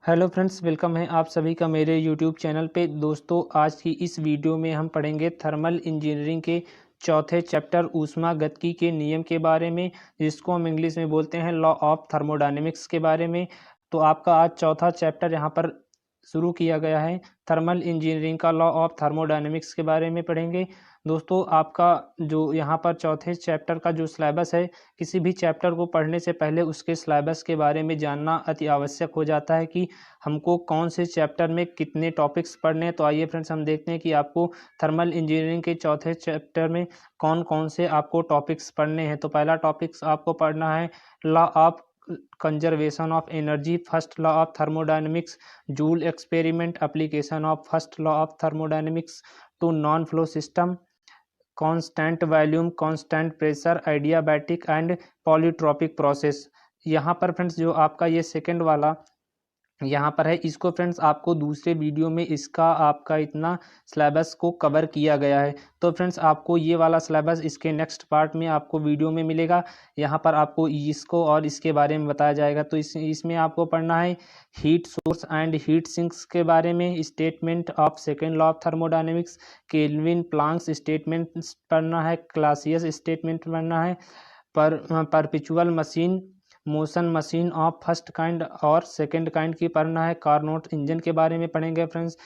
Hello friends, welcome है आप सभी का मेरे यूट्यूब चैनल पे। दोस्तों, आज की इस वीडियो में हम पढ़ेंगे थर्मल इंजीनियरिंग के चौथे चैप्टर ऊष्मागतिकी के नियम के बारे में, जिसको हम इंग्लिश में बोलते हैं लॉ ऑफ थर्मोडायनेमिक्स के बारे में। तो आपका आज चौथा चैप्टर यहाँ पर शुरू किया गया है। थर्मल इंजीनियरिंग का लॉ ऑफ थर्मोडायनेमिक्स के बारे में पढ़ेंगे। दोस्तों, आपका जो यहाँ पर चौथे चैप्टर का जो सिलेबस है, किसी भी चैप्टर को पढ़ने से पहले उसके सिलेबस के बारे में जानना अति आवश्यक हो जाता है कि हमको कौन से चैप्टर में कितने टॉपिक्स पढ़ने हैं। तो आइए फ्रेंड्स, हम देखते हैं कि आपको थर्मल इंजीनियरिंग के चौथे चैप्टर में कौन कौन से आपको टॉपिक्स पढ़ने हैं। तो पहला टॉपिक्स आपको पढ़ना है law of conservation of energy, first law of thermodynamics, joule experiment, application of first law of thermodynamics to non flow system, constant volume, constant pressure, adiabatic and polytropic process. यहाँ पर friends जो आपका ये second वाला यहाँ पर है, इसको फ्रेंड्स आपको दूसरे वीडियो में इसका आपका इतना सिलेबस को कवर किया गया है। तो फ्रेंड्स आपको ये वाला सिलेबस इसके नेक्स्ट पार्ट में आपको वीडियो में मिलेगा। यहाँ पर आपको इसको और इसके बारे में बताया जाएगा। तो इसमें आपको पढ़ना है heat source and heat sinks के बारे में, statement of second law of thermodynamics, Kelvin Planck's statement पढ़ना है, क्लासियस स्टेटमेंट पढ़ना है, perpetual machine, motion machine of first kind और सेकंड काइंड की पढ़ना है, कार्नोट इंजन के बारे में पढ़ेंगे friends.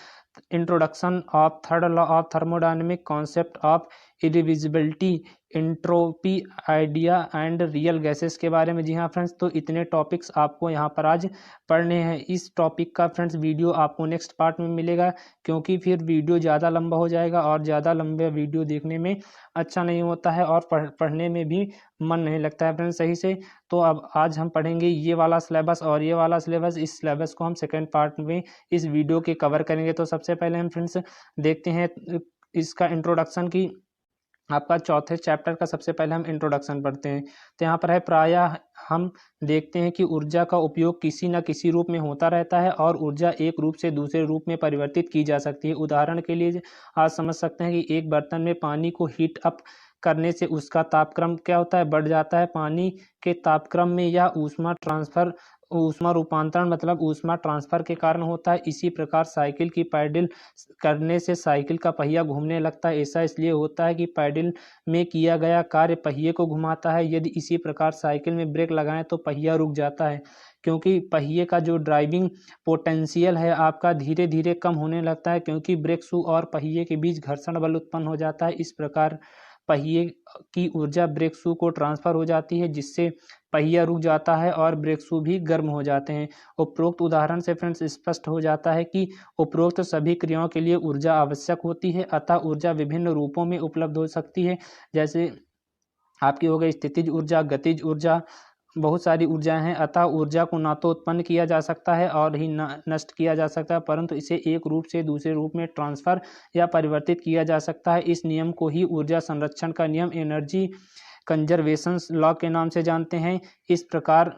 Introduction of third law of thermodynamic, concept of irreversibility, entropy, idea and real gases के बारे में। जी हाँ फ्रेंड्स, तो इतने टॉपिक्स आपको यहाँ पर आज पढ़ने हैं। इस टॉपिक का फ्रेंड्स वीडियो आपको नेक्स्ट पार्ट में मिलेगा, क्योंकि फिर वीडियो ज़्यादा लंबा हो जाएगा और ज़्यादा लंबे वीडियो देखने में अच्छा नहीं होता है और पढ़ने में भी मन नहीं लगता है फ्रेंड्स सही से। तो अब आज हम पढ़ेंगे ये वाला सिलेबस और ये वाला सिलेबस। इस सिलेबस को हम सेकेंड पार्ट में इस वीडियो के कवर करेंगे। तो सबसे पहले हम फ्रेंड्स देखते हैं इसका इंट्रोडक्शन की। आपका चौथे चैप्टर का सबसे पहले हम इंट्रोडक्शन पढ़ते हैं। तो यहाँ पर है, प्रायः हम देखते हैं कि ऊर्जा का उपयोग किसी न किसी रूप में होता रहता है और ऊर्जा एक रूप से दूसरे रूप में परिवर्तित की जा सकती है। उदाहरण के लिए आज समझ सकते हैं कि एक बर्तन में पानी को हीट अप करने से उसका तापक्रम क्या होता है, बढ़ जाता है। पानी के तापक्रम में यह ऊष्मा रूपांतरण मतलब ऊष्मा ट्रांसफर के कारण होता है। इसी प्रकार साइकिल की पैडल करने से साइकिल का पहिया घूमने लगता है। ऐसा इसलिए होता है कि पैडल में किया गया कार्य पहिए को घुमाता है। यदि इसी प्रकार साइकिल में ब्रेक लगाएं तो पहिया रुक जाता है, क्योंकि पहिए का जो ड्राइविंग पोटेंशियल है आपका धीरे धीरे कम होने लगता है, क्योंकि ब्रेक शू और पहिए के बीच घर्षण बल उत्पन्न हो जाता है। इस प्रकार पहिए की ऊर्जा ब्रेक शू को ट्रांसफर हो जाती है, जिससे पहिया रुक जाता है और ब्रेक शू भी गर्म हो जाते हैं। उपरोक्त उदाहरण से फ्रेंड्स स्पष्ट हो जाता है कि उपरोक्त सभी क्रियाओं के लिए ऊर्जा आवश्यक होती है, अतः ऊर्जा विभिन्न रूपों में उपलब्ध हो सकती है। जैसे आपकी हो गई स्थितिज ऊर्जा, गतिज ऊर्जा, बहुत सारी ऊर्जाएं हैं। अतः ऊर्जा को ना तो उत्पन्न किया जा सकता है और ही नष्ट किया जा सकता है, परंतु इसे एक रूप से दूसरे रूप में ट्रांसफर या परिवर्तित किया जा सकता है। इस नियम को ही ऊर्जा संरक्षण का नियम, एनर्जी कंजर्वेशन लॉ के नाम से जानते हैं। इस प्रकार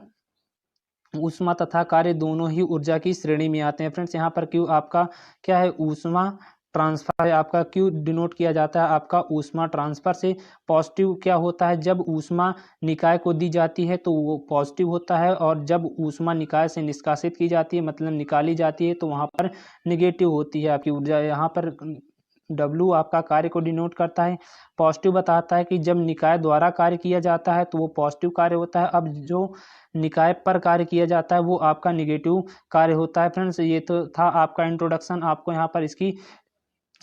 ऊष्मा तथा कार्य दोनों ही ऊर्जा की श्रेणी में आते हैं। फ्रेंड्स यहाँ पर क्यू आपका क्या है, ऊष्मा ट्रांसफर है। आपका क्यू डिनोट किया जाता है आपका ऊष्मा ट्रांसफर से। पॉजिटिव क्या होता है, जब ऊष्मा निकाय को दी जाती है तो वो पॉजिटिव होता है, और जब ऊष्मा निकाय से निष्कासित की जाती है मतलब निकाली जाती है तो वहाँ पर निगेटिव होती है आपकी ऊर्जा। यहाँ पर W आपका कार्य को डिनोट करता है। पॉजिटिव बताता है कि जब निकाय द्वारा कार्य किया जाता है तो वो पॉजिटिव कार्य होता है। अब जो निकाय पर कार्य किया जाता है वो आपका निगेटिव कार्य होता है। फ्रेंड्स ये तो था आपका इंट्रोडक्शन। आपको यहाँ पर इसकी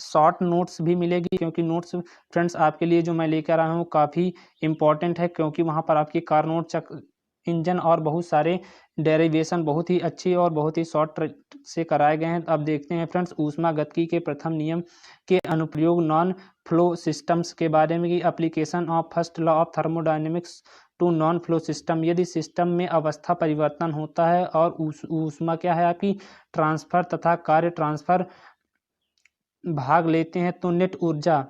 शॉर्ट नोट्स भी मिलेगी, क्योंकि नोट्स फ्रेंड्स आपके लिए जो मैं लेकर आया हूँ काफ़ी इंपॉर्टेंट है, क्योंकि वहाँ पर आपकी कार्नोट इंजन और बहुत सारे डेरिवेशन बहुत ही अच्छी और बहुत ही शॉर्ट से कराए गए हैं। अब देखते हैं फ्रेंड्स ऊष्मागतिकी के प्रथम नियम के अनुप्रयोग नॉन फ्लो सिस्टम्स के बारे में, कि application of first law of thermodynamics to non flow system. यदि सिस्टम में अवस्था परिवर्तन होता है और ऊष्मा क्या है आपकी ट्रांसफर तथा कार्य ट्रांसफर भाग लेते हैं तो नेट ऊर्जा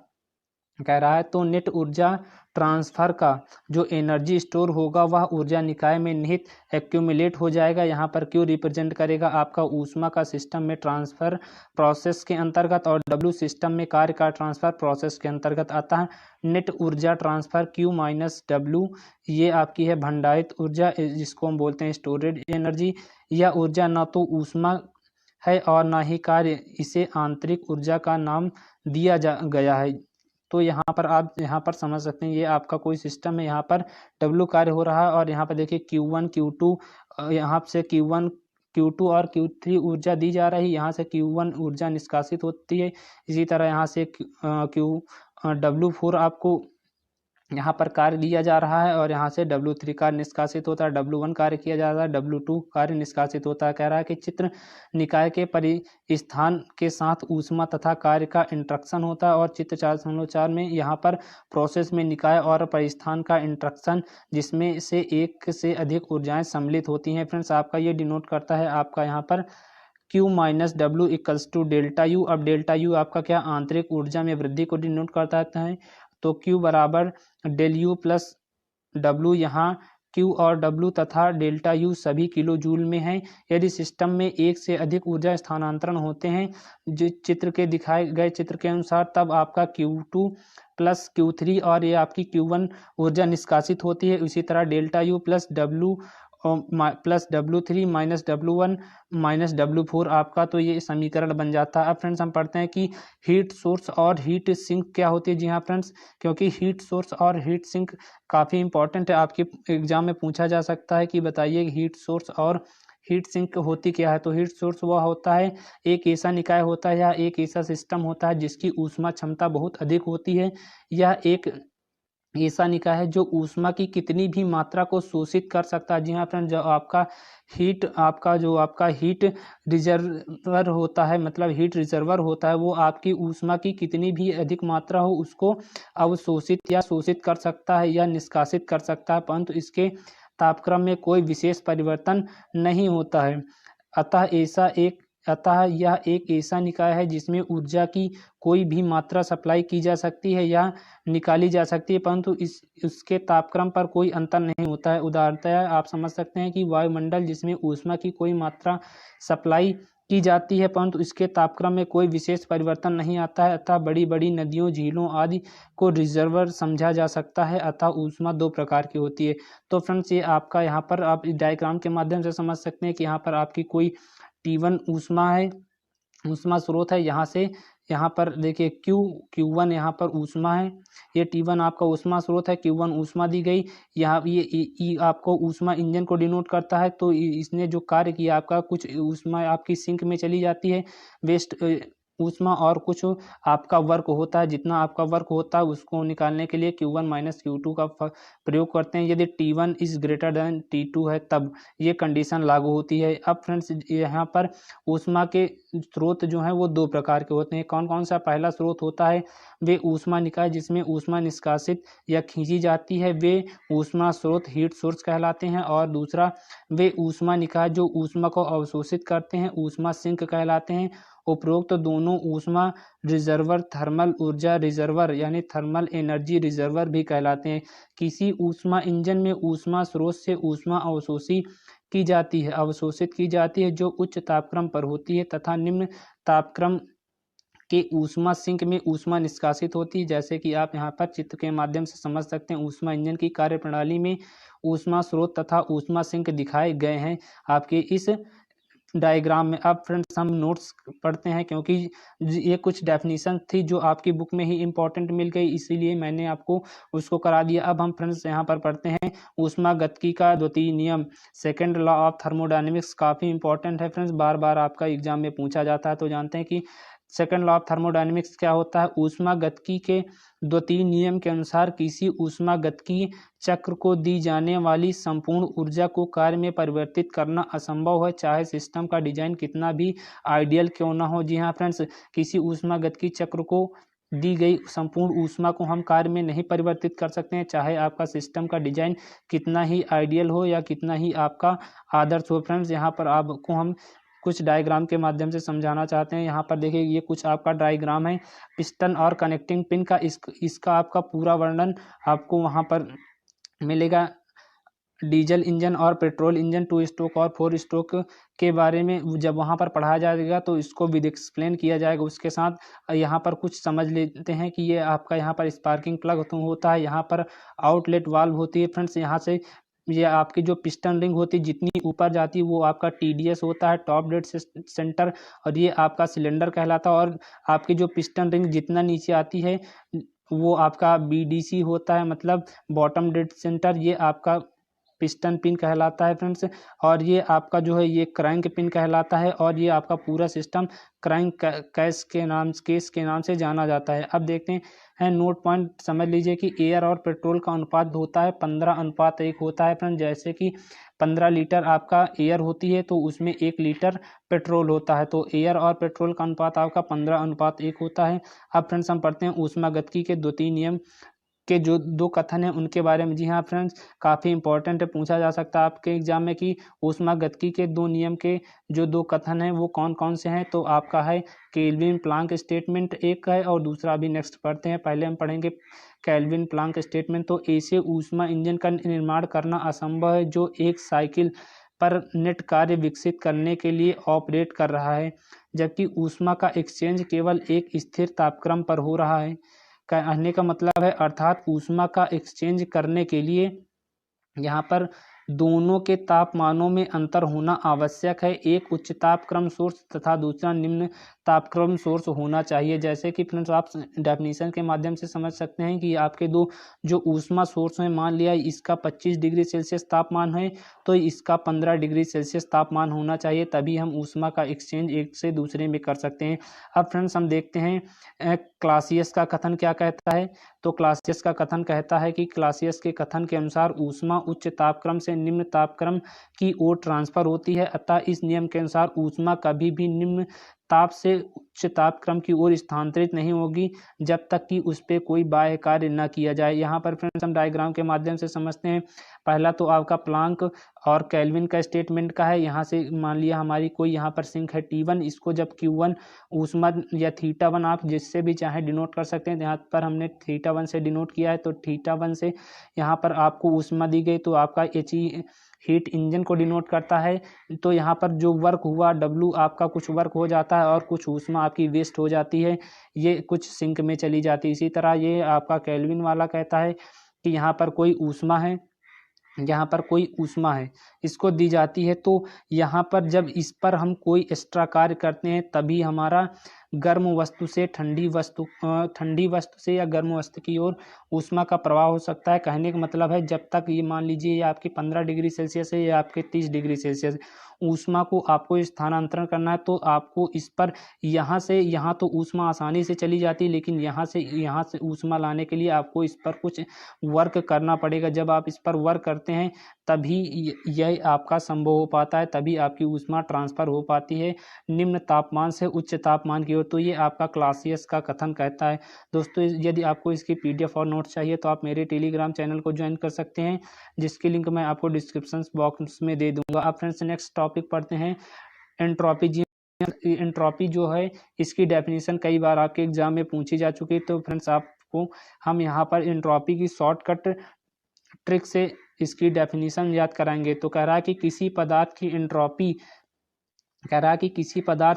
कह रहा है, तो नेट ऊर्जा ट्रांसफ़र का जो एनर्जी स्टोर होगा वह ऊर्जा निकाय में निहित एक्यूमुलेट हो जाएगा। यहाँ पर क्यू रिप्रेजेंट करेगा आपका ऊष्मा का सिस्टम में ट्रांसफ़र प्रोसेस के अंतर्गत, और डब्ल्यू सिस्टम में कार्य का ट्रांसफ़र प्रोसेस के अंतर्गत आता है। नेट ऊर्जा ट्रांसफ़र क्यू माइनस डब्ल्यू, ये आपकी है भंडारित ऊर्जा, जिसको हम बोलते हैं स्टोरेज एनर्जी। यह ऊर्जा न तो ऊष्मा है और ना ही कार्य, इसे आंतरिक ऊर्जा का नाम दिया गया है। तो यहाँ पर आप यहाँ पर समझ सकते हैं ये आपका कोई सिस्टम है, यहाँ पर W कार्य हो रहा है और यहाँ पर देखिए Q1 Q2, यहाँ से Q1 Q2 और Q3 ऊर्जा दी जा रही है, यहाँ से Q1 ऊर्जा निष्कासित होती है। इसी तरह यहाँ से W4 आपको यहाँ पर कार्य दिया जा रहा है और यहाँ से W3 कार्य निष्कासित होता है, W1 कार्य किया जा रहा है, W2 कार्य निष्कासित होता है। कह रहा है कि चित्र निकाय के परिस्थान के साथ ऊष्मा तथा कार्य का इंटरेक्शन होता है, और चित्र 4.4 में यहाँ पर प्रोसेस में निकाय और परिस्थान का इंटरेक्शन, जिसमें से एक से अधिक ऊर्जाएं सम्मिलित होती हैं। फ्रेंड्स, आपका ये डिनोट करता है आपका यहाँ पर Q minus W equals to delta U. अब डेल्टा यू आपका क्या आंतरिक ऊर्जा में वृद्धि को डिनोट करता है, तो Q बराबर डेल यू प्लस डब्ल्यू। यहाँ Q और W तथा डेल्टा यू सभी किलो जूल में हैं। यदि सिस्टम में एक से अधिक ऊर्जा स्थानांतरण होते हैं जो चित्र के दिखाए गए चित्र के अनुसार, तब आपका Q2 प्लस Q3 और ये आपकी Q1 ऊर्जा निष्कासित होती है। इसी तरह delta U plus W plus W3 minus W1 minus W4 आपका, तो ये समीकरण बन जाता है। अब फ्रेंड्स हम पढ़ते हैं कि हीट सोर्स और हीट सिंक क्या होती है। जी हाँ फ्रेंड्स, क्योंकि हीट सोर्स और हीट सिंक काफ़ी इंपॉर्टेंट है, आपके एग्जाम में पूछा जा सकता है कि बताइए हीट सोर्स और हीट सिंक होती क्या है। तो हीट सोर्स वह होता है, एक ऐसा निकाय होता है या एक ऐसा सिस्टम होता है जिसकी ऊष्मा क्षमता बहुत अधिक होती है। यह एक ऐसा निकाय है जो ऊष्मा की कितनी भी मात्रा को शोषित कर सकता है। जी हाँ फ्रेंड, जो आपका हीट रिजर्वर होता है, मतलब हीट रिजर्वर होता है, वो आपकी ऊष्मा की कितनी भी अधिक मात्रा हो उसको अवशोषित या शोषित कर सकता है या निष्कासित कर सकता है, परंतु इसके तापक्रम में कोई विशेष परिवर्तन नहीं होता है। अतः यह एक ऐसा निकाय है जिसमें ऊर्जा की कोई भी मात्रा सप्लाई की जा सकती है या निकाली जा सकती है, परंतु उसके तापक्रम पर कोई अंतर नहीं होता है। उदाहरणतः आप समझ सकते हैं कि वायुमंडल जिसमें ऊष्मा की कोई मात्रा सप्लाई की जाती है परंतु इसके तापक्रम में कोई विशेष परिवर्तन नहीं आता है, अतः बड़ी बड़ी नदियों, झीलों आदि को रिजर्वर समझा जा सकता है। अतः ऊष्मा दो प्रकार की होती है। तो फ्रेंड्स, ये आपका यहाँ पर आप डायग्राम के माध्यम से समझ सकते हैं कि यहाँ पर आपकी कोई T1 ऊष्मा है, ऊष्मा स्रोत है। यहाँ से यहाँ पर देखिए Q1 यहाँ पर ऊष्मा है, ये T1 आपका ऊष्मा स्रोत है, Q1 ऊष्मा दी गई। यहाँ ये E आपको ऊष्मा इंजन को डिनोट करता है। तो इसने जो कार्य किया, आपका कुछ ऊष्मा आपकी सिंक में चली जाती है, वेस्ट ऊष्मा, और कुछ आपका वर्क होता है। जितना आपका वर्क होता है उसको निकालने के लिए Q1 माइनस Q2 का प्रयोग करते हैं। यदि T1 is greater than T2 है तब ये कंडीशन लागू होती है। अब फ्रेंड्स, यहाँ पर ऊष्मा के स्रोत जो हैं वो दो प्रकार के होते हैं। कौन कौन सा? पहला स्रोत होता है वे ऊष्मा निकाय जिसमें ऊष्मा निष्कासित या खींची जाती है, वे ऊष्मा स्रोत हीट सोर्स कहलाते हैं। और दूसरा वे ऊष्मा निकाय जो ऊष्मा को अवशोषित करते हैं, ऊष्मा सिंक कहलाते हैं। उपरोक्त दोनों ऊष्मा रिजर्वर थर्मल ऊर्जा रिजर्वर यानी थर्मल एनर्जी रिजर्वर भी कहलाते हैं। किसी ऊष्मा इंजन में ऊष्मा स्रोत से ऊष्मा अवशोषित की जाती है जो उच्च तापक्रम पर होती है, तथा निम्न तापक्रम के ऊष्मा सिंक में ऊष्मा निष्कासित होती है। जैसे कि आप यहाँ पर चित्र के माध्यम से समझ सकते हैं, ऊष्मा इंजन की कार्यप्रणाली में ऊष्मा स्रोत तथा ऊष्मा सिंक दिखाए गए हैं आपके इस डायग्राम में। अब फ्रेंड्स, हम नोट्स पढ़ते हैं क्योंकि ये कुछ डेफिनेशन थी जो आपकी बुक में ही इंपॉर्टेंट मिल गई, इसीलिए मैंने आपको उसको करा दिया। अब हम फ्रेंड्स यहाँ पर पढ़ते हैं ऊष्मागतिकी का द्वितीय नियम, सेकंड लॉ ऑफ थर्मोडायनेमिक्स। काफ़ी इंपॉर्टेंट है फ्रेंड्स, बार बार आपका एग्जाम में पूछा जाता है। तो जानते हैं कि सेकंड लॉ ऑफ थर्मोडायनेमिक्स क्या होता है। ऊष्मागतिकी के द्वितीय नियम के अनुसार किसी ऊष्मागतिकीय चक्र को दी जाने वाली संपूर्ण ऊर्जा को कार्य में परिवर्तित करना असंभव है, चाहे सिस्टम का डिजाइन कितना भी आइडियल क्यों ना हो। जी हाँ फ्रेंड्स, किसी ऊष्मागतिकीय चक्र को दी गई संपूर्ण ऊष्मा को हम कार्य में नहीं परिवर्तित कर सकते हैं, चाहे आपका सिस्टम का डिजाइन कितना ही आइडियल हो या कितना ही आपका आदर्श हो। फ्रेंड्स, यहाँ पर आपको हम कुछ डायग्राम के माध्यम से समझाना चाहते हैं। यहाँ पर देखिए ये कुछ आपका डायग्राम है पिस्टन और कनेक्टिंग पिन का। इसका आपका पूरा वर्णन आपको वहाँ पर मिलेगा। डीजल इंजन और पेट्रोल इंजन, 2 स्ट्रोक और 4 स्ट्रोक के बारे में जब वहाँ पर पढ़ाया जाएगा तो इसको विद एक्सप्लेन किया जाएगा। उसके साथ यहाँ पर कुछ समझ लेते हैं कि ये आपका यहाँ पर स्पार्किंग प्लग होता है, यहाँ पर आउटलेट वाल्व होती है फ्रेंड्स। यहाँ से ये आपकी जो पिस्टन रिंग होती है जितनी ऊपर जाती है वो आपका TDS होता है, टॉप डेड सेंटर, और ये आपका सिलेंडर कहलाता है। और आपकी जो पिस्टन रिंग जितना नीचे आती है वो आपका BDC होता है, मतलब बॉटम डेड सेंटर। ये आपका पिस्टन पिन कहलाता है फ्रेंड्स। और ये आपका जो है ये क्रैंक पिन कहलाता है, और ये आपका पूरा सिस्टम क्रैंक केस के नाम से जाना जाता है। अब देखते हैं नोट पॉइंट, समझ लीजिए कि एयर और पेट्रोल का अनुपात होता है 15:1 होता है फ्रेंड। जैसे कि 15 लीटर आपका एयर होती है तो उसमें 1 लीटर पेट्रोल होता है, तो एयर और पेट्रोल का अनुपात आपका 15:1 होता है। अब फ्रेंड्स हम पढ़ते हैं ऊष्मागतिकी के 2-3 नियम के जो 2 कथन हैं उनके बारे में। जी हाँ फ्रेंड्स, काफ़ी इंपॉर्टेंट है, पूछा जा सकता है आपके एग्जाम में कि ऊष्मागतिकी के 2 नियम के जो 2 कथन हैं वो कौन कौन से हैं। तो आपका है केल्विन प्लांक स्टेटमेंट एक है, और दूसरा अभी नेक्स्ट पढ़ते हैं। पहले हम पढ़ेंगे केल्विन प्लांक स्टेटमेंट। तो ऐसे ऊष्मा इंजन का निर्माण करना असंभव है जो एक साइकिल पर नेट कार्य विकसित करने के लिए ऑपरेट कर रहा है, जबकि ऊष्मा का एक्सचेंज केवल एक स्थिर तापक्रम पर हो रहा है। कहने का मतलब है अर्थात ऊष्मा का एक्सचेंज करने के लिए यहाँ पर दोनों के तापमानों में अंतर होना आवश्यक है। एक उच्च तापक्रम सोर्स तथा दूसरा निम्न तापक्रम सोर्स होना चाहिए। जैसे कि फ्रेंड्स आप डेफिनेशन के माध्यम से समझ सकते हैं कि आपके दो जो ऊष्मा सोर्स हैं, मान लिया इसका 25 डिग्री सेल्सियस तापमान है तो इसका 15 डिग्री सेल्सियस तापमान होना चाहिए, तभी हम ऊष्मा का एक्सचेंज एक से दूसरे में कर सकते हैं। अब फ्रेंड्स हम देखते हैं क्लासियस का कथन क्या कहता है। तो क्लासियस का कथन कहता है कि क्लासियस के कथन के अनुसार ऊष्मा उच्च तापक्रम से निम्न तापक्रम की ओर ट्रांसफर होती है, अतः इस नियम के अनुसार ऊष्मा कभी भी निम्न ताप से उच्च तापक्रम की ओर स्थानांतरित नहीं होगी जब तक कि उस पर कोई बाह्य कार्य न किया जाए। यहाँ पर फ्रेंड्स हम डायग्राम के माध्यम से समझते हैं। पहला तो आपका प्लांक और केल्विन का स्टेटमेंट का है। यहाँ से मान लिया हमारी कोई यहाँ पर सिंक है T1, इसको जब Q1 ऊष्मा या θ1 आप जिससे भी चाहे डिनोट कर सकते हैं। यहाँ पर हमने θ1 से डिनोट किया है, तो θ1 से यहाँ पर आपको ऊष्मा दी गई तो आपका He हीट इंजन को डिनोट करता है। तो यहाँ पर जो वर्क हुआ W आपका कुछ वर्क हो जाता है और कुछ ऊष्मा आपकी वेस्ट हो जाती है, ये कुछ सिंक में चली जाती है। इसी तरह ये आपका केल्विन वाला कहता है कि यहाँ पर कोई ऊष्मा है, यहाँ पर कोई ऊष्मा है इसको दी जाती है, तो यहाँ पर जब इस पर हम कोई एक्स्ट्रा कार्य करते हैं तभी हमारा गर्म वस्तु से ठंडी वस्तु से या गर्म वस्तु की ओर ऊष्मा का प्रवाह हो सकता है। कहने का मतलब है जब तक ये मान लीजिए ये आपकी 15 डिग्री सेल्सियस है या आपके 30 डिग्री सेल्सियस, ऊष्मा को आपको स्थानांतरण करना है तो आपको इस पर यहाँ से यहाँ तो ऊष्मा आसानी से चली जाती है, लेकिन यहाँ से ऊष्मा लाने के लिए आपको इस पर कुछ वर्क करना पड़ेगा। जब आप इस पर वर्क करते हैं तभी यह आपका संभव हो पाता है, तभी आपकी ऊष्मा ट्रांसफ़र हो पाती है निम्न तापमान से उच्च तापमान की ओर। तो ये आपका क्लासियस का कथन कहता है। दोस्तों यदि आपको इसकी PDF और नोट्स चाहिए तो आप मेरे टेलीग्राम चैनल को ज्वाइन कर सकते हैं, जिसकी लिंक मैं आपको डिस्क्रिप्शन बॉक्स में दे दूंगा। अब फ्रेंड्स नेक्स्ट टॉपिक पढ़ते हैं एंट्रोपी। जी एंट्रोपी जो है इसकी डेफिनेशन कई बार आपके एग्जाम में पूछी जा चुकी है, तो फ्रेंड्स आपको हम यहाँ पर एंट्रोपी की शॉर्टकट ट्रिक से इसकी डेफिनेशन याद कराएंगे। तो कह रहा है कि किसी पदार्थ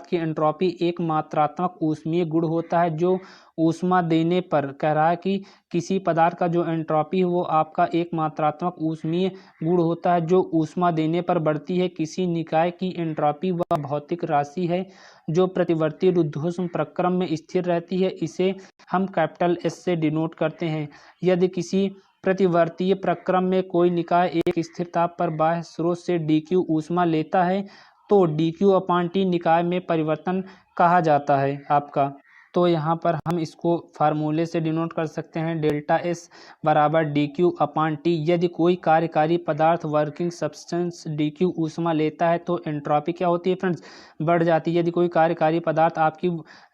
की एंट्रोपी एक मात्रात्मक ऊष्मीय गुण होता है जो ऊष्मा देने पर, कह रहा है कि किसी पदार्थ का जो एंट्रोपी है वो आपका एक मात्रात्मक ऊष्मीय गुण होता है जो ऊष्मा देने पर बढ़ती है। किसी निकाय की एंट्रोपी वह भौतिक राशि है जो प्रतिवर्ती रुद्धोष्म प्रक्रम में स्थिर रहती है, इसे हम कैपिटल S से डिनोट करते हैं। यदि किसी प्रतिवर्तीय प्रक्रम में कोई निकाय एक स्थिर ताप पर बाह्य स्रोत से dq ऊष्मा लेता है तो dq/T निकाय में परिवर्तन कहा जाता है आपका। तो यहाँ पर हम इसको फार्मूले से डिनोट कर सकते हैं, डेल्टा एस बराबर डी क्यू अपान टी। यदि कोई कार्यकारी पदार्थ वर्किंग सब्सटेंस डी क्यू ऊष्मा लेता है तो एंट्रोपी क्या होती है फ्रेंड्स, बढ़ जाती है। यदि कोई कार्यकारी पदार्थ आपकी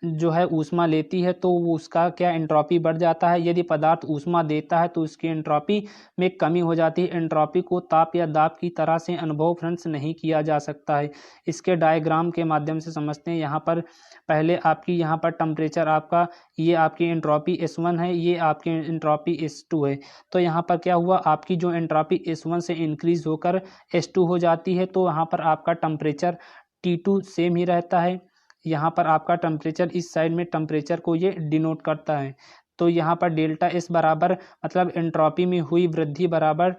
जो है ऊष्मा लेती है तो उसका क्या एंट्रोपी बढ़ जाता है। यदि पदार्थ ऊष्मा देता है तो उसकी एंट्रोपी में कमी हो जाती है। एंट्रोपी को ताप या दाब की तरह से अनुभव फ्रेंड्स नहीं किया जा सकता है। इसके डायग्राम के माध्यम से समझते हैं। यहाँ पर पहले आपकी यहाँ पर टेम्परेचर आपका, ये आपकी एंट्रोपी S1 है, ये आपकी एंट्रोपी S2 है। तो यहाँ पर क्या हुआ, आपकी जो एंट्रोपी S1 से इंक्रीज होकर S2 हो जाती है, तो यहाँ पर आपका टेम्परेचर T2 सेम ही रहता है। यहाँ पर आपका टेम्परेचर, इस साइड में टेम्परेचर को ये डिनोट करता है। तो यहाँ पर डेल्टा एस बराबर मतलब एंट्रोपी में हुई वृद्धि बराबर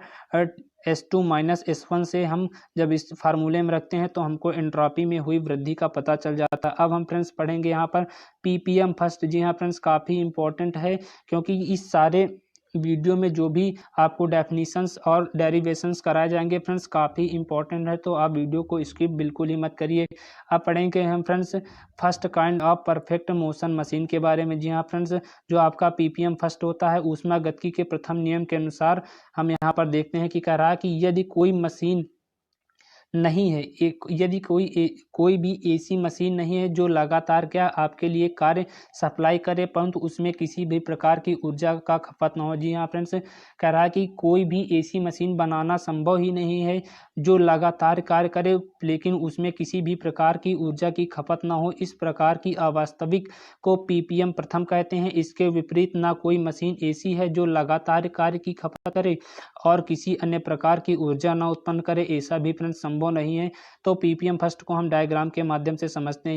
S2 माइनस S1 से हम जब इस फार्मूले में रखते हैं तो हमको एंट्रोपी में हुई वृद्धि का पता चल जाता है। अब हम फ्रेंड्स पढ़ेंगे यहाँ पर ppm फर्स्ट। जी हाँ फ्रेंड्स, काफ़ी इंपॉर्टेंट है क्योंकि इस सारे वीडियो में जो भी आपको डेफिनीशंस और डेरिवेशंस कराए जाएंगे फ्रेंड्स काफ़ी इंपॉर्टेंट है, तो आप वीडियो को स्किप बिल्कुल ही मत करिए। अब पढ़ेंगे हम friends first kind of perfect motion machine के बारे में। जी हाँ फ्रेंड्स, जो आपका पीपीएम फर्स्ट होता है ऊष्मागतिकी के प्रथम नियम के अनुसार हम यहाँ पर देखते हैं कि कह रहा है कि यदि कोई मशीन नहीं है, यदि कोई भी ऐसी मशीन नहीं है जो लगातार क्या आपके लिए कार्य सप्लाई करे परंतु उसमें किसी भी प्रकार की ऊर्जा का खपत ना हो। जी हाँ फ्रेंड्स, कह रहा है कि कोई भी ऐसी मशीन बनाना संभव ही नहीं है जो लगातार कार्य करे लेकिन उसमें किसी भी प्रकार की ऊर्जा की खपत ना हो। इस प्रकार की अवास्तविक को पीपीएम प्रथम कहते हैं। इसके विपरीत ना कोई मशीन ऐसी है जो लगातार कार्य की खपत करे और किसी अन्य प्रकार की ऊर्जा ना उत्पन्न करे, ऐसा भी फ्रेंड्स संभव नहीं है। तो पीपीएम फर्स्ट को हम डायग्राम के माध्यम से समझते हैं।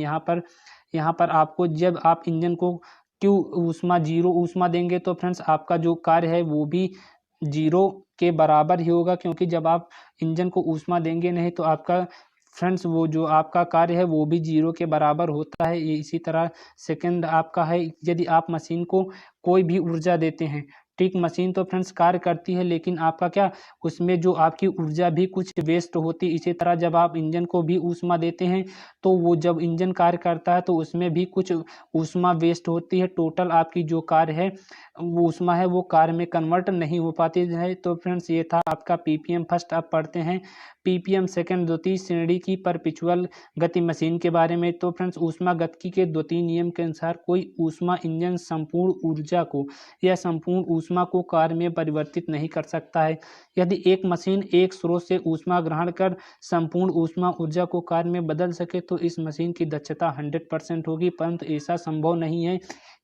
यहाँ पर आपको जब आप इंजन को क्यू ऊष्मा जीरो ऊष्मा देंगे तो फ्रेंड्स आपका जो कार्य है वो भी जीरो के बराबर ही होगा, क्योंकि जब आप इंजन को ऊष्मा देंगे नहीं तो आपका फ्रेंड्स वो जो आपका कार्य है वो भी जीरो के बराबर होता है। ये इसी तरह सेकंड आपका है, यदि आप मशीन को कोई भी ऊर्जा देते हैं, ठीक, मशीन तो फ्रेंड्स कार्य करती है लेकिन आपका क्या उसमें जो आपकी ऊर्जा भी कुछ वेस्ट होती है। इसी तरह जब आप इंजन को भी ऊष्मा देते हैं तो वो जब इंजन कार्य करता है तो उसमें भी कुछ ऊष्मा वेस्ट होती है। टोटल आपकी जो कार्य है वो ऊष्मा है वो कार्य में कन्वर्ट नहीं हो पाती है। तो फ्रेंड्स ये था आपका पीपीएम फर्स्ट। अब पढ़ते हैं पीपीएम सेकंड, द्वितीय श्रेणी की परपेचुअल गति मशीन के बारे में। तो फ्रेंड्स ऊष्मा गतिकी के द्वितीय नियम के अनुसार कोई ऊष्मा इंजन संपूर्ण ऊर्जा को या संपूर्ण ऊष्मा को कार्य में परिवर्तित नहीं कर सकता है। यदि एक मशीन एक स्रोत से ऊष्मा ग्रहण कर संपूर्ण ऊष्मा ऊर्जा को कार्य में बदल सके तो इस मशीन की दक्षता 100% होगी, परंतु ऐसा संभव नहीं है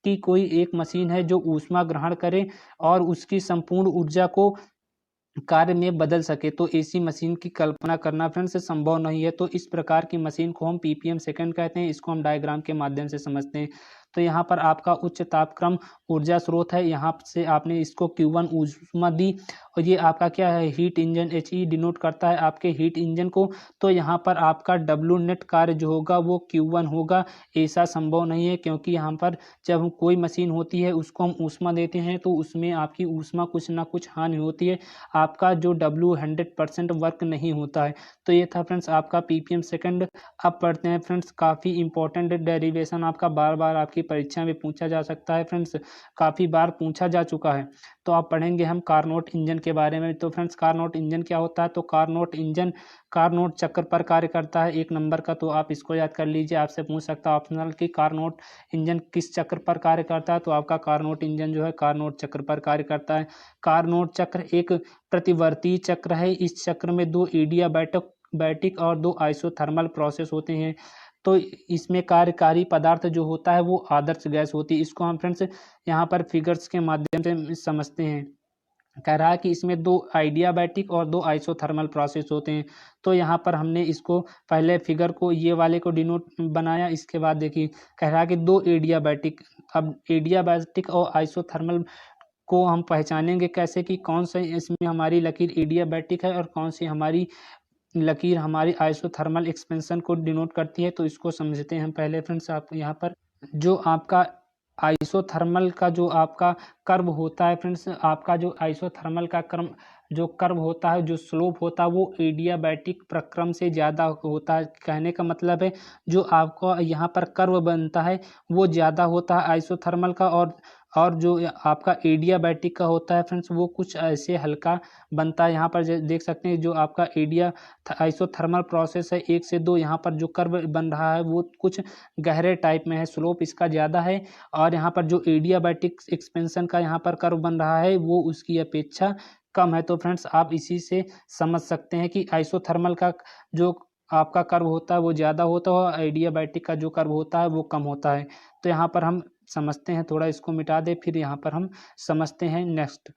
कि कोई एक मशीन है जो ऊष्मा ग्रहण करे और उसकी संपूर्ण ऊर्जा को कार्य में बदल सके। तो ऐसी मशीन की कल्पना करना फ्रेंड्स संभव नहीं है। तो इस प्रकार की मशीन को हम पीपीएम सेकंड कहते हैं। इसको हम डायग्राम के माध्यम से समझते हैं। तो यहाँ पर आपका उच्च तापक्रम ऊर्जा स्रोत है, यहाँ से आपने इसको Q1 ऊष्मा दी और ये आपका क्या है हीट इंजन, HE डिनोट करता है आपके हीट इंजन को। तो यहाँ पर आपका W नेट कार्य जो होगा वो Q1 होगा। ऐसा संभव नहीं है क्योंकि यहाँ पर जब कोई मशीन होती है उसको हम ऊष्मा देते हैं तो उसमें आपकी ऊष्मा कुछ ना कुछ हानि होती है, आपका जो W 100% वर्क नहीं होता है। तो ये था फ्रेंड्स आपका पीपीएम सेकंड। अब पढ़ते हैं फ्रेंड्स काफ़ी इंपॉर्टेंट डेरिवेशन, आपका बार बार आपकी परीक्षा में पूछा जा सकता है फ्रेंड्स, काफ़ी बार पूछा जा चुका है। तो आप पढ़ेंगे हम कार्नोट इंजन के बारे में। तो फ्रेंड्स कार्नोट इंजन क्या होता है, तो कार्नोट इंजन कार्नोट चक्र पर कार्य करता है, 1 नंबर का। तो आप इसको याद कर लीजिए, आपसे पूछ सकता है ऑप्शनल कि कार्नोट इंजन किस चक्र पर कार्य करता है। तो आपका कार्नोट इंजन जो है कार्नोट चक्र पर कार्य करता है। कार्नोट चक्र एक प्रतिवर्ती चक्र है। इस चक्र में 2 एडियाबैटिक और 2 आइसोथर्मल प्रोसेस होते हैं। तो इसमें कार्यकारी पदार्थ जो होता है वो आदर्श गैस होती है। इसको हम फ्रेंड्स यहाँ पर फिगर्स के माध्यम से समझते हैं। कह रहा है कि इसमें 2 आइडियाबैटिक और 2 आइसोथर्मल प्रोसेस होते हैं। तो यहाँ पर हमने इसको पहले फिगर को ये वाले को डिनोट बनाया, इसके बाद देखिए कह रहा है कि 2 एडियाबैटिक। अब एडियाबैटिक और आइसोथर्मल को हम पहचानेंगे कैसे कि कौन सा इसमें हमारी लकीर एडियाबैटिक है और कौन सी हमारी लकीर हमारी आइसोथर्मल एक्सपेंशन को डिनोट करती है। तो इसको समझते हैं हम पहले फ्रेंड्स। आप यहाँ पर जो आपका आइसोथर्मल का जो आपका कर्व होता है फ्रेंड्स, आपका जो आइसोथर्मल का कर्व होता है, जो स्लोप होता है, वो एडियाबैटिक प्रक्रम से ज़्यादा होता है। कहने का मतलब है जो आपको यहाँ पर कर्व बनता है वो ज़्यादा होता है आइसोथर्मल का, और जो आपका एडियाबैटिक का होता है फ्रेंड्स वो कुछ ऐसे हल्का बनता है। यहाँ पर देख सकते हैं जो आपका आइसोथर्मल प्रोसेस है 1 से 2, यहाँ पर जो कर्व बन रहा है वो कुछ गहरे टाइप में है, स्लोप इसका ज़्यादा है। और यहाँ पर जो एडियाबैटिक एक्सपेंशन का यहाँ पर कर्व बन रहा है वो उसकी अपेक्षा कम है। तो फ्रेंड्स आप इसी से समझ सकते हैं कि आइसोथर्मल का जो आपका कर्व होता है वो ज़्यादा होता है और एडियाबैटिक का जो कर्व होता है वो कम होता है। तो यहाँ पर हम समझते हैं, थोड़ा इसको मिटा दे, फिर यहाँ पर हम समझते हैं नेक्स्ट।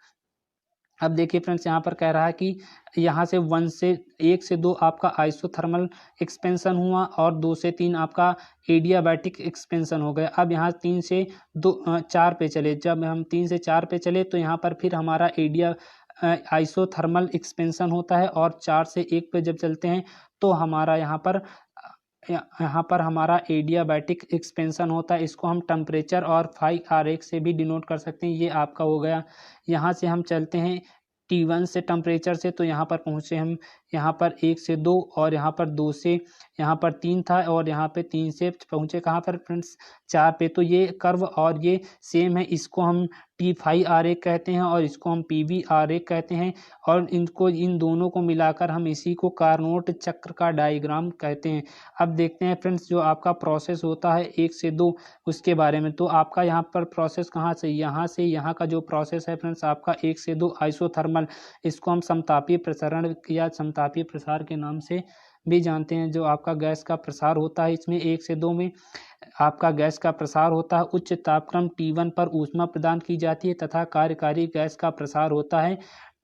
अब देखिए फ्रेंड्स यहाँ पर कह रहा है कि यहाँ से 1 से 2 आपका आइसोथर्मल एक्सपेंशन हुआ और 2 से 3 आपका एडियाबैटिक एक्सपेंशन हो गया। अब यहाँ 3 से 4 पे चले, जब हम 3 से 4 पे चले तो यहाँ पर फिर हमारा आइसोथर्मल एक्सपेंशन होता है, और 4 से 1 पे जब चलते हैं तो हमारा यहाँ पर हमारा एडियाबैटिक एक्सपेंशन होता है। इसको हम टेम्परेचर और फाई आरेख से भी डिनोट कर सकते हैं। ये आपका हो गया। यहाँ से हम चलते हैं T1 से टेम्परेचर से, तो यहाँ पर पहुँचे हम यहाँ पर 1 से 2, और यहाँ पर 2 से यहाँ पर 3 था, और यहाँ पे 3 से पहुँचे कहाँ पर फ्रेंड्स 4 पे। तो ये कर्व और ये सेम है, इसको हम T5 आरेख कहते हैं और इसको हम PV आरेख कहते हैं, और इन दोनों को मिलाकर हम इसी को कार्नोट चक्र का डायग्राम कहते हैं। अब देखते हैं फ्रेंड्स जो आपका प्रोसेस होता है 1 से 2 उसके बारे में। तो आपका यहाँ पर प्रोसेस कहाँ से यहाँ का जो प्रोसेस है फ्रेंड्स आपका 1 से 2 आइसोथर्मल, इसको हम समतापीय प्रसरण या समतापीय प्रसार के नाम से भी जानते हैं। जो आपका गैस का प्रसार होता है इसमें 1 से 2 में आपका गैस का प्रसार होता है। उच्च तापक्रम T1 पर ऊष्मा प्रदान की जाती है तथा कार्यकारी गैस का प्रसार होता है।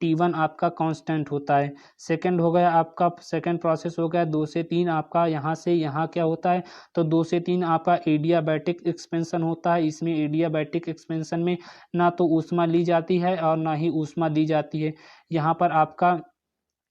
T1 आपका कांस्टेंट होता है। सेकंड हो गया आपका, सेकंड प्रोसेस हो गया 2 से 3 आपका, यहाँ से यहाँ क्या होता है, तो 2 से 3 आपका एडियाबैटिक एक्सपेंशन होता है। इसमें एडियाबैटिक एक्सपेंशन में ना तो ऊष्मा ली जाती है और ना ही ऊष्मा दी जाती है। यहाँ पर आपका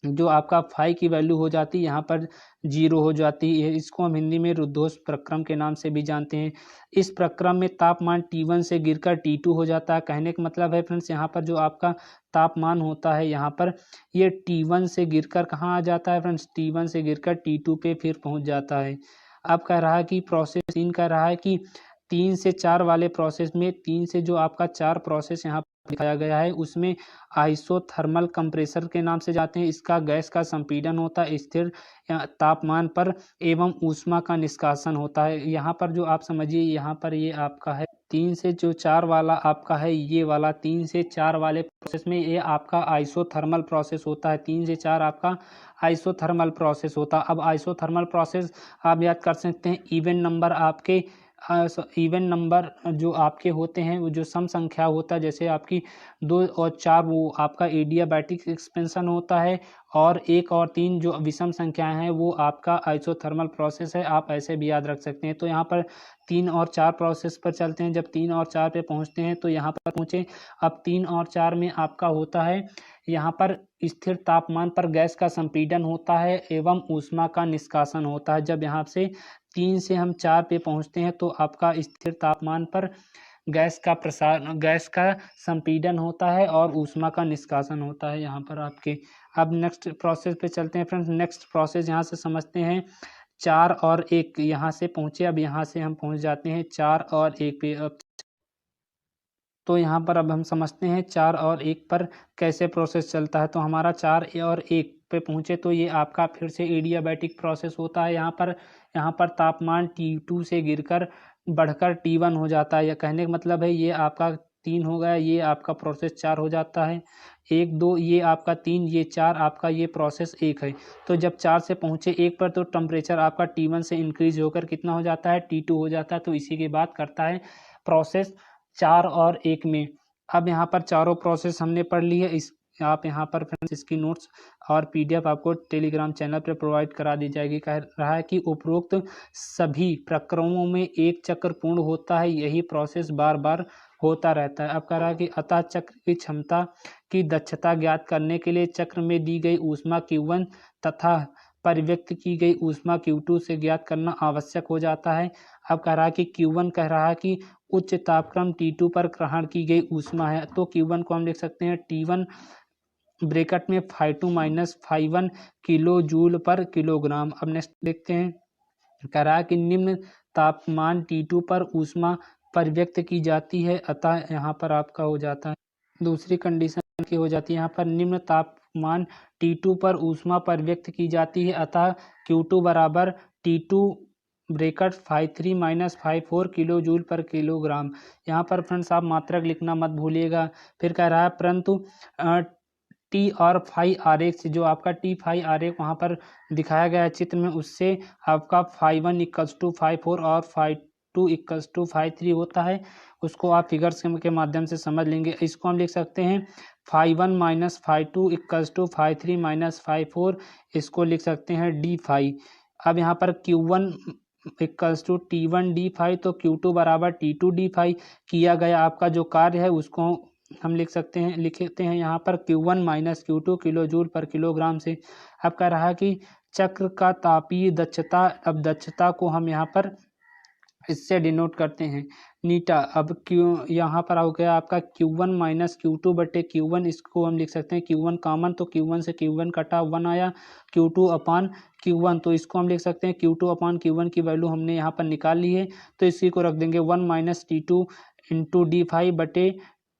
जो आपका फाई की वैल्यू हो जाती है यहाँ पर 0 हो जाती है। इसको हम हिंदी में रुद्धोष्म प्रक्रम के नाम से भी जानते हैं। इस प्रक्रम में तापमान T1 से गिरकर T2 हो जाता है। कहने का मतलब है फ्रेंड्स यहाँ पर जो आपका तापमान होता है यहाँ पर ये T1 से गिरकर कहाँ आ जाता है फ्रेंड्स, T1 से गिरकर T2 पे फिर पहुँच जाता है। अब कह रहा है कि प्रोसेस 3 कह रहा है कि 3 से 4 वाले प्रोसेस में, 3 से जो आपका 4 प्रोसेस यहाँ दिखाया गया है उसमें आइसोथर्मल कंप्रेसर के नाम से जाते हैं। इसका गैस का संपीड़न होता है स्थिर तापमान पर एवं ऊष्मा का निष्कासन होता है। यहाँ पर जो आप समझिए यहाँ पर ये आपका है 3 से जो 4 वाला आपका है, ये वाला 3 से 4 वाले प्रोसेस में ये आपका आइसोथर्मल प्रोसेस होता है। 3 से 4 आपका आइसोथर्मल प्रोसेस होता है। अब आइसोथर्मल प्रोसेस आप याद कर सकते हैं, इवन नंबर आपके इवन नंबर जो आपके होते हैं वो जो सम संख्या होता है, जैसे आपकी 2 और 4 वो आपका एडियाबैटिक एक्सपेंशन होता है, और 1 और 3 जो विषम संख्याएं हैं वो आपका आइसोथर्मल प्रोसेस है। आप ऐसे भी याद रख सकते हैं। तो यहाँ पर 3 और 4 प्रोसेस पर चलते हैं। जब 3 और 4 पे पहुँचते हैं तो यहाँ पर पहुँचे। अब 3 और 4 में आपका होता है यहाँ पर स्थिर तापमान पर गैस का संपीड़न होता है एवं ऊष्मा का निष्कासन होता है। जब यहाँ से 3 से हम 4 पे पहुँचते हैं तो आपका स्थिर तापमान पर गैस का संपीड़न होता है और ऊष्मा का निष्कासन होता है यहाँ पर आपके। अब नेक्स्ट प्रोसेस पे चलते हैं फ्रेंड्स। नेक्स्ट प्रोसेस यहाँ से समझते हैं 4 और 1, यहाँ से पहुँचे। अब यहाँ से हम पहुँच जाते हैं 4 और 1 पे। अब तो यहाँ पर अब हम समझते हैं 4 और 1 पर कैसे प्रोसेस चलता है। तो हमारा 4 और 1 पे पहुँचे तो ये आपका फिर से एडियाबैटिक प्रोसेस होता है। यहाँ पर तापमान T2 से गिरकर बढ़कर T1 हो जाता है। यह कहने का मतलब है ये आपका 3 हो गया, ये आपका प्रोसेस 4 हो जाता है। 1 2 ये आपका 3, ये 4 आपका ये प्रोसेस 1 है। तो जब 4 से पहुँचे 1 पर तो टेम्परेचर आपका T1 से इंक्रीज होकर कितना हो जाता है, T2 हो जाता है। तो इसी की बात करता है प्रोसेस 4 और 1 में। अब यहाँ पर चारों प्रोसेस हमने पढ़ ली है। आप यहाँ पर फ्रेंड्स इसकी नोट्स और PDF आपको टेलीग्राम चैनल पर प्रोवाइड करा दी जाएगी। कह रहा है कि उपरोक्त सभी प्रक्रमों में एक चक्र पूर्ण होता है, यही प्रोसेस बार बार होता रहता है। अब कह रहा है कि अतः चक्र की क्षमता की दक्षता ज्ञात करने के लिए चक्र में दी गई ऊष्मा Q1 तथा परिव्यक्त की गई ऊष्मा Q2 से ज्ञात करना आवश्यक हो जाता है। अब कह रहा है कि Q1 कह रहा है कि उच्च तापक्रम T2 पर ग्रहण की गई ऊष्मा है, तो Q1 को हम लिख सकते हैं T1 ब्रैकेट में phi2 minus phi1 kilo joule पर किलोग्राम। अब नेक्स्ट देखते हैं, कह रहा है कि निम्न तापमान T2 पर ऊष्मा परिव्यक्त की जाती है, अतः यहाँ पर आपका हो जाता है दूसरी कंडीशन की हो जाती है। यहाँ पर निम्न तापमान T2 पर ऊष्मा परिव्यक्त की जाती है, अतः Q2 बराबर T2 bracket phi3 minus phi4 kilo joule पर किलोग्राम। यहाँ पर फ्रेंड्स आप मात्रक लिखना मत भूलिएगा। फिर कह रहा है परंतु टी और फाई आरेख से, जो आपका टी फाई आरेख वहाँ पर दिखाया गया है चित्र में, उससे आपका phi1 इक्वल्स टू phi4 और phi2 इक्वल्स टू phi3 होता है। उसको आप फिगर्स के माध्यम से समझ लेंगे। इसको हम लिख सकते हैं phi1 minus phi2 equals to phi3 minus phi4, इसको लिख सकते हैं डी फाई। अब यहाँ पर Q1 equals to T1 D phi, तो Q2 बराबर T2 डी फाई। किया गया आपका जो कार्य है उसको हम लिखते हैं यहाँ पर Q1 minus Q2 kilo joule पर किलोग्राम से। अब कह रहा है कि चक्र का तापीय दक्षता, अब दक्षता को हम यहाँ पर इससे डिनोट करते हैं नीटा। अब यहाँ पर हो गया आपका Q1 माइनस Q2 बटे Q1, इसको हम लिख सकते हैं Q1 कॉमन, तो Q1 से Q1 कटा 1 आया, Q2 अपान Q1, तो इसको हम लिख सकते हैं Q2 अपान Q1 की वैल्यू हमने यहाँ पर निकाल ली है, तो इसी को रख देंगे 1 minus T2 into D phi बटे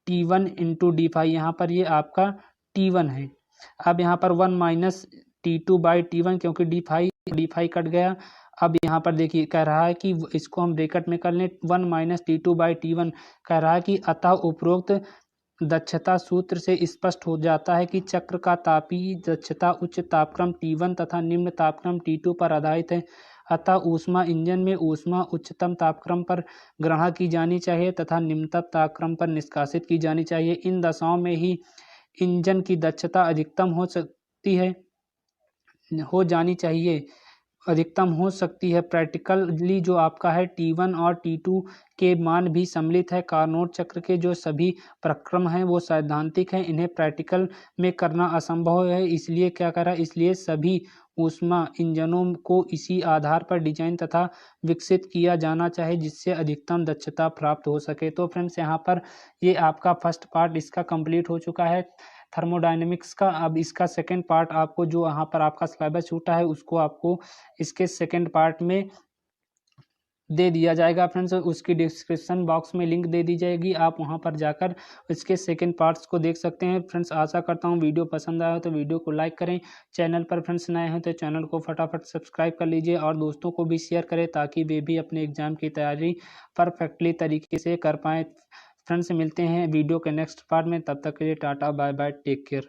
T1 इंटू डी फाई। यहाँ पर ये आपका T1 है। अब यहाँ पर 1 माइनस T2 बाई T1, क्योंकि डी फाई कट गया। अब यहाँ पर देखिए कह रहा है कि इसको हम ब्रैकेट में कर लें 1 माइनस T2 बाई T1। कह रहा है कि अतः उपरोक्त दक्षता सूत्र से स्पष्ट हो जाता है कि चक्र का तापीय दक्षता उच्च तापक्रम T1 तथा निम्न तापक्रम T2 पर आधारित है। अतः ऊष्मा इंजन में ऊष्मा उच्चतम तापक्रम पर ग्रहण की जानी चाहिए तथा निम्नतम तापक्रम पर निष्कासित की जानी चाहिए। इन दशाओं में ही इंजन की दक्षता अधिकतम हो सकती है। प्रैक्टिकली जो आपका है T1 और T2 के मान भी सम्मिलित है। कार्नोट चक्र के जो सभी प्रक्रम हैं वो सैद्धांतिक हैं, इन्हें प्रैक्टिकल में करना असंभव है। इसलिए क्या करा, इसलिए सभी ऊष्मा इंजनों को इसी आधार पर डिजाइन तथा विकसित किया जाना चाहिए जिससे अधिकतम दक्षता प्राप्त हो सके। तो फ्रेंड्स यहाँ पर ये आपका फर्स्ट पार्ट इसका कंप्लीट हो चुका है थर्मोडायनेमिक्स का। अब इसका सेकंड पार्ट आपको जो यहाँ पर आपका सिलेबस छूटा है उसको आपको इसके सेकंड पार्ट में दे दिया जाएगा फ्रेंड्स। उसकी डिस्क्रिप्शन बॉक्स में लिंक दे दी जाएगी, आप वहां पर जाकर इसके सेकंड पार्ट्स को देख सकते हैं। फ्रेंड्स आशा करता हूं वीडियो पसंद आया हो तो वीडियो को लाइक करें। चैनल पर फ्रेंड्स नए हैं तो चैनल को फटाफट सब्सक्राइब कर लीजिए और दोस्तों को भी शेयर करें ताकि वे भी अपने एग्जाम की तैयारी परफेक्टली तरीके से कर पाएँ। फ्रेंड्स मिलते हैं वीडियो के नेक्स्ट पार्ट में, तब तक के लिए tata bye bye, take care.